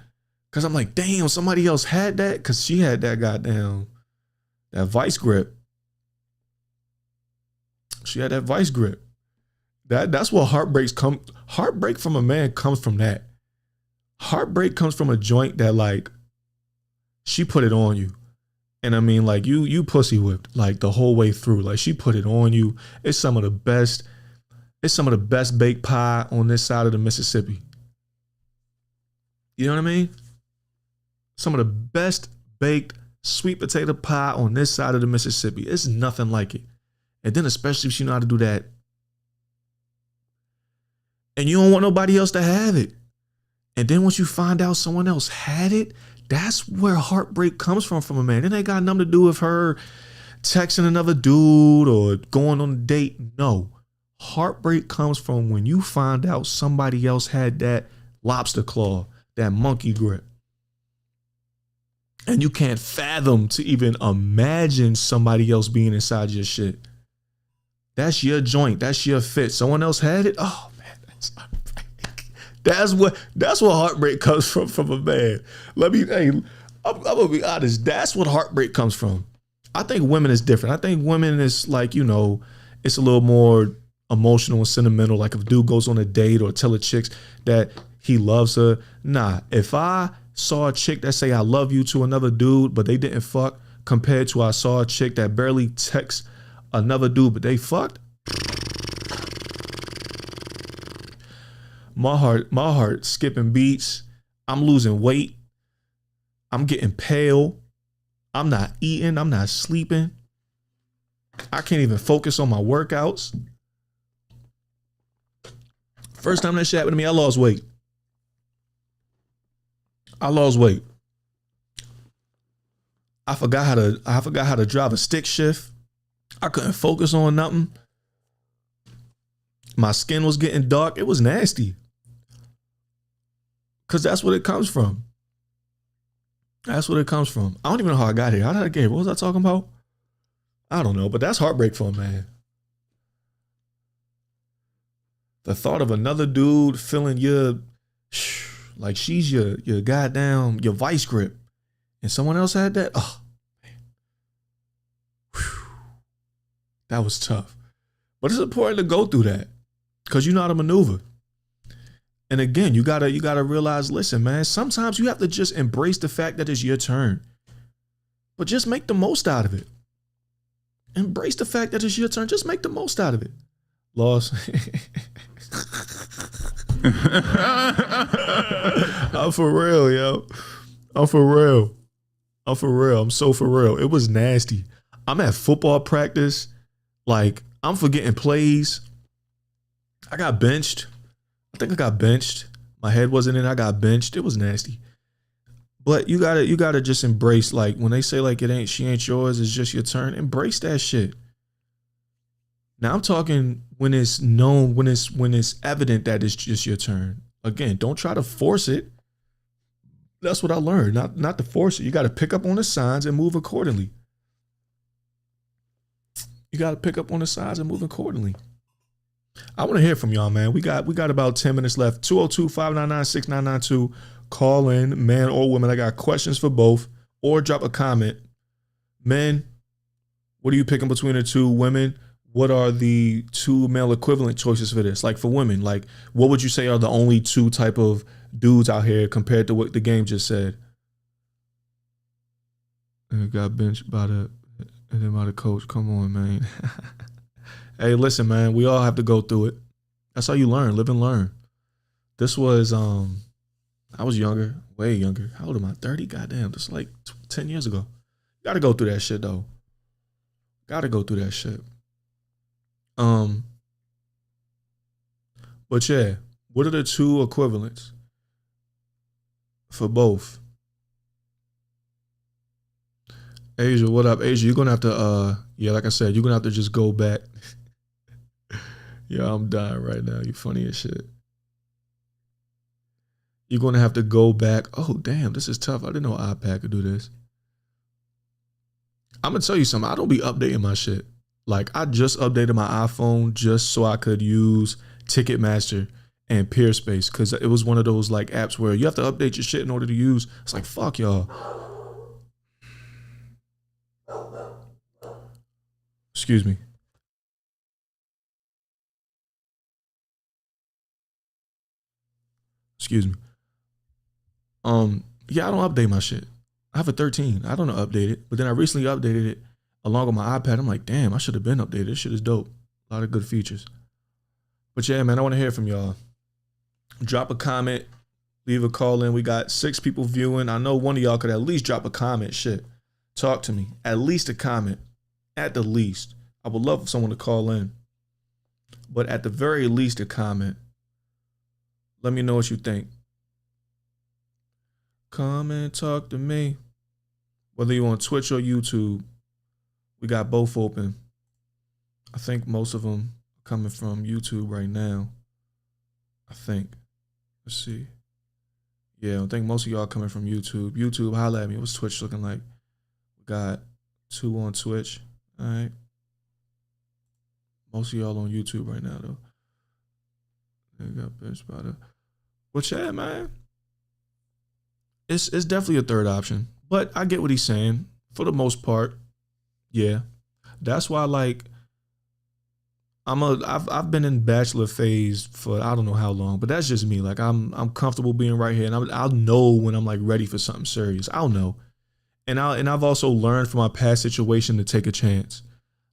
Cause I'm like, damn, somebody else had that. Cause she had that goddamn, that vice grip. She had that vice grip. That's what heartbreak from a man comes from that. Heartbreak comes from a joint that like, she put it on you. And I mean, like you pussy whipped like the whole way through. Like she put it on you. It's some of the best baked pie on this side of the Mississippi. You know what I mean? Some of the best baked sweet potato pie on this side of the Mississippi. It's nothing like it. And then especially if she know how to do that. And you don't want nobody else to have it. And then once you find out someone else had it, that's where heartbreak comes from a man. It ain't got nothing to do with her texting another dude or going on a date. No. Heartbreak comes from when you find out somebody else had that lobster claw, that monkey grip. And you can't fathom to even imagine somebody else being inside your shit. That's your joint. That's your fit. Someone else had it. Oh man, that's what heartbreak comes from a man. I'm gonna be honest. That's what heartbreak comes from. I think women is different. I think women is like, you know, it's a little more emotional and sentimental. Like if a dude goes on a date or tell a chick that he loves her. Nah, if I saw a chick that say I love you to another dude, but they didn't fuck, compared to I saw a chick that barely texts another dude, but they fucked. My heart skipping beats. I'm losing weight. I'm getting pale. I'm not eating. I'm not sleeping. I can't even focus on my workouts. First time that shit happened to me, I lost weight. I forgot how to drive a stick shift. I couldn't focus on nothing. My skin was getting dark. It was nasty. Because that's what it comes from. That's what it comes from. I don't even know how I got here. How did I get here? What was I talking about? I don't know, but that's heartbreak for a man. The thought of another dude feeling like she's your goddamn, your vice grip, and someone else had that. Oh, man. Whew. That was tough. But it's important to go through that because you know how to maneuver. And again, you gotta realize, listen, man, sometimes you have to just embrace the fact that it's your turn. But just make the most out of it. Embrace the fact that it's your turn. Just make the most out of it. Loss. I'm for real, yo. I'm for real. I'm for real. I'm so for real. It was nasty. I'm at football practice. Like, I'm forgetting plays. I got benched. I think I got benched. My head wasn't in. I got benched. It was nasty. But you gotta just embrace, like, when they say like she ain't yours, it's just your turn. Embrace that shit. Now I'm talking when it's known, when it's evident that it's just your turn. Again, don't try to force it. That's what I learned. Not to force it. You got to pick up on the signs and move accordingly. You got to pick up on the signs and move accordingly. I want to hear from y'all, man. We got about 10 minutes left. 202-599-6992. Call in, man or woman. I got questions for both. Or drop a comment. Men, what are you picking between the two? Women, what are the two male equivalent choices for this? Like for women, like what would you say are the only two type of dudes out here compared to what the game just said? And got benched by the coach. Come on, man. Hey, listen, man, we all have to go through it. That's how you learn, live and learn. This was, I was younger, way younger. How old am I? 30? Goddamn, this is like 10 years ago. Got to go through that shit, though. Got to go through that shit. But yeah, what are the two equivalents for both? Asia, what up? Asia, you're going to have to, yeah, like I said, you're going to have to just go back. Yeah, I'm dying right now. You funny as shit. You're going to have to go back. Oh, damn, this is tough. I didn't know iPad could do this. I'm going to tell you something. I don't be updating my shit. Like, I just updated my iPhone just so I could use Ticketmaster and Peerspace because it was one of those, like, apps where you have to update your shit in order to use. It's like, fuck y'all. Excuse me. Excuse me. Yeah, I don't update my shit. I have a 13. I don't know update it, but then I recently updated it along with my iPad. I'm like, damn, I should have been updated. This shit is dope. A lot of good features. But yeah, man, I want to hear from y'all. Drop a comment, leave a call in. We got 6 people viewing. I know one of y'all could at least drop a comment. Shit, talk to me. At least a comment. At the least. I would love for someone to call in. But at the very least, a comment. Let me know what you think. Come and talk to me. Whether you're on Twitch or YouTube, we got both open. I think most of them are coming from YouTube right now. I think. Let's see. Yeah, I think most of y'all coming from YouTube. YouTube, holla at me. What's Twitch looking like? We got 2 on Twitch. All right. Most of y'all on YouTube right now, though. They got benched by the... But yeah, man. It's definitely a third option. But I get what he's saying. For the most part, yeah. That's why, like, I've been in bachelor phase for I don't know how long, but that's just me. Like, I'm comfortable being right here, and I'll know when I'm like ready for something serious. I'll know. And I've also learned from my past situation to take a chance.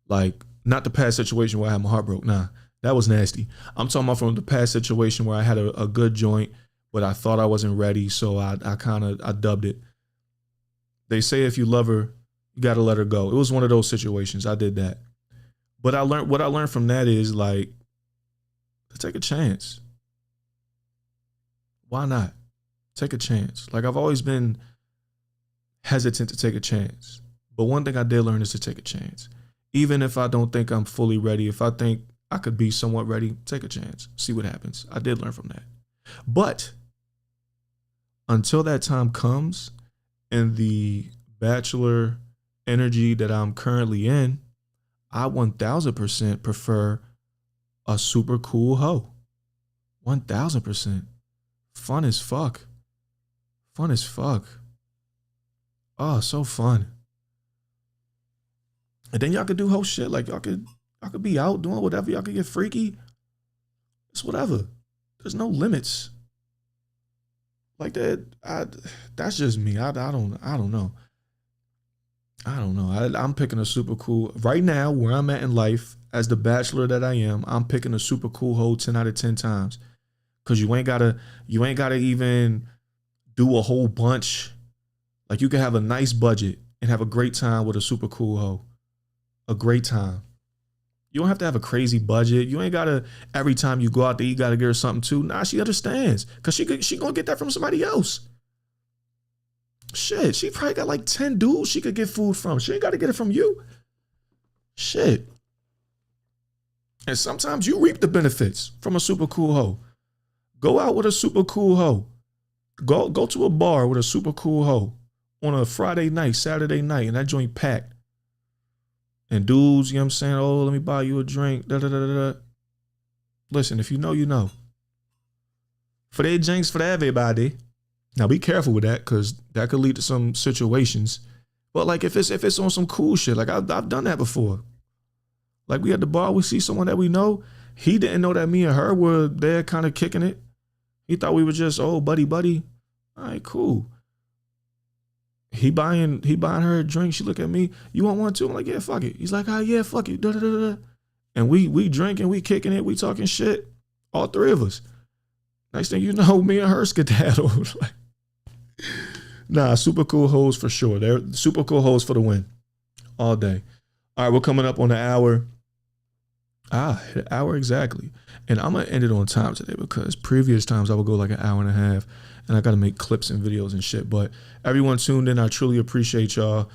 Like, not the past situation where I had my heart broke. Nah, that was nasty. I'm talking about from the past situation where I had a good joint, but I thought I wasn't ready, so I dubbed it. They say if you love her, you got to let her go. It was one of those situations. I did that. But what I learned from that is, like, to take a chance. Why not? Take a chance. Like, I've always been hesitant to take a chance. But one thing I did learn is to take a chance. Even if I don't think I'm fully ready, if I think I could be somewhat ready, take a chance, see what happens. I did learn from that. But until that time comes and the bachelor energy that I'm currently in, I 1000% prefer a super cool hoe. 1000%. Fun as fuck. Fun as fuck. Oh, so fun. And then y'all could do whole shit. Like y'all could be out doing whatever. Y'all could get freaky. It's whatever. There's no limits. Like that. That's just me. I don't know. I don't know. I'm picking a super cool right now where I'm at in life as the bachelor that I am. I'm picking a super cool hoe 10 out of 10 times. Cause you ain't gotta even do a whole bunch. Like you can have a nice budget and have a great time with a super cool hoe. A great time. You don't have to have a crazy budget. You ain't gotta, every time you go out there, you gotta get her something too. Nah, she understands. Cause she gonna get that from somebody else. Shit, she probably got like 10 dudes she could get food from. She ain't gotta get it from you. Shit. And sometimes you reap the benefits from a super cool hoe. Go out with a super cool hoe. Go to a bar with a super cool hoe on a Friday night, Saturday night, and that joint packed. And dudes, you know what I'm saying? Oh, let me buy you a drink. Da, da, da, da, da. Listen, if you know, you know. For their drinks for everybody. Now be careful with that, because that could lead to some situations. But like if it's on some cool shit, like I've done that before. Like we at the bar, we see someone that we know. He didn't know that me and her were there kind of kicking it. He thought we were just, oh, buddy. All right, cool. He buying her a drink. She look at me. You want one too? I'm like, yeah, fuck it. He's like, oh yeah, fuck it. Da, da, da, da. And we drinking, we kicking it, we talking shit. All three of us. Next thing you know, me and her skedaddled. Like, nah, super cool hoes for sure. They're super cool hoes for the win. All day. All right, we're coming up on the hour. The hour exactly. And I'm going to end it on time today because previous times I would go like an hour and a half and I got to make clips and videos and shit. But everyone tuned in, I truly appreciate y'all.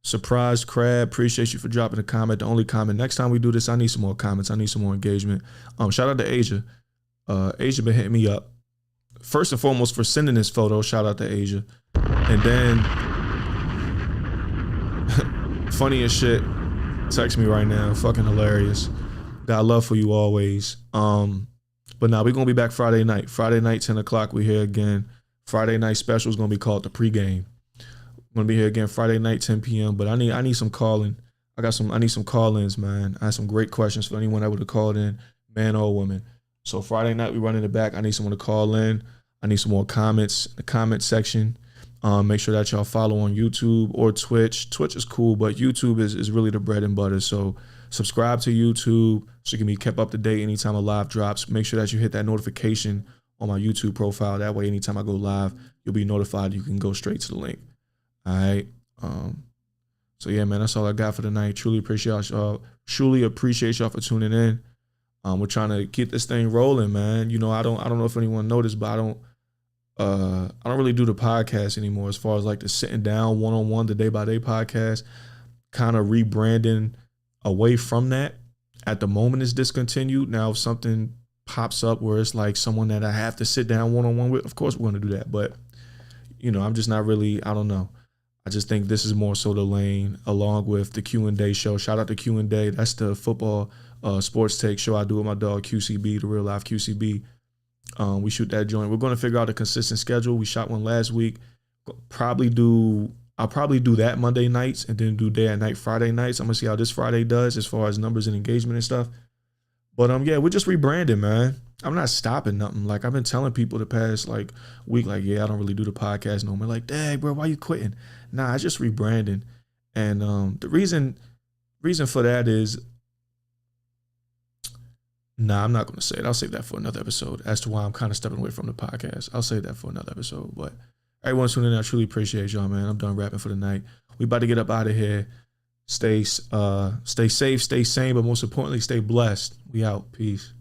Surprise Crab, appreciate you for dropping a comment. The only comment. Next time we do this, I need some more comments. I need some more engagement. Shout out to Asia. Asia been hitting me up. First and foremost for sending this photo. Shout out to Asia. And then, funny as shit, text me right now. Fucking hilarious. Got love for you always. But now we're gonna be back Friday night. Friday night, 10 o'clock, we here again. Friday night special is gonna be called the pregame. I'm gonna be here again Friday night, 10 p.m. But I need some calling. I need some call-ins, man. I have some great questions for anyone that would have called in, man or woman. So Friday night we running it back. I need someone to call in. I need some more comments in the comment section. Make sure that y'all follow on YouTube or Twitch. Twitch is cool, but YouTube is really the bread and butter. So subscribe to YouTube so you can be kept up to date anytime a live drops. Make sure that you hit that notification on my YouTube profile. That way, anytime I go live, you'll be notified. You can go straight to the link. All right. So yeah, man, that's all I got for tonight. Truly appreciate y'all. Truly appreciate y'all for tuning in. We're trying to keep this thing rolling, man. You know, I don't know if anyone noticed, but I don't really do the podcast anymore as far as like the sitting down one-on-one, the day-by-day podcast, kind of rebranding away from that. At the moment it's discontinued. Now if something pops up where it's like someone that I have to sit down one-on-one with, of course we're going to do that. But, you know, I'm just not really, I don't know. I just think this is more so the lane along with the Q&A show. Shout out to Q&A. That's the football sports take show I do with my dog QCB, the real life QCB. We shoot that joint. We're going to figure out a consistent schedule. We shot one last week. I'll probably do that Monday nights and then do day and night Friday nights. I'm going to see how this Friday does as far as numbers and engagement and stuff. But yeah, we're just rebranding, man. I'm not stopping nothing. Like I've been telling people the past like week, like, yeah, I don't really do the podcast no more. Like, dang, bro, why you quitting? Nah, I just rebranding. And the reason for that is, nah, I'm not going to say it. I'll save that for another episode as to why I'm kind of stepping away from the podcast. I'll save that for another episode. But everyone tuning in, I truly appreciate y'all, man. I'm done rapping for the night. We about to get up out of here. Stay safe, stay sane, but most importantly, stay blessed. We out. Peace.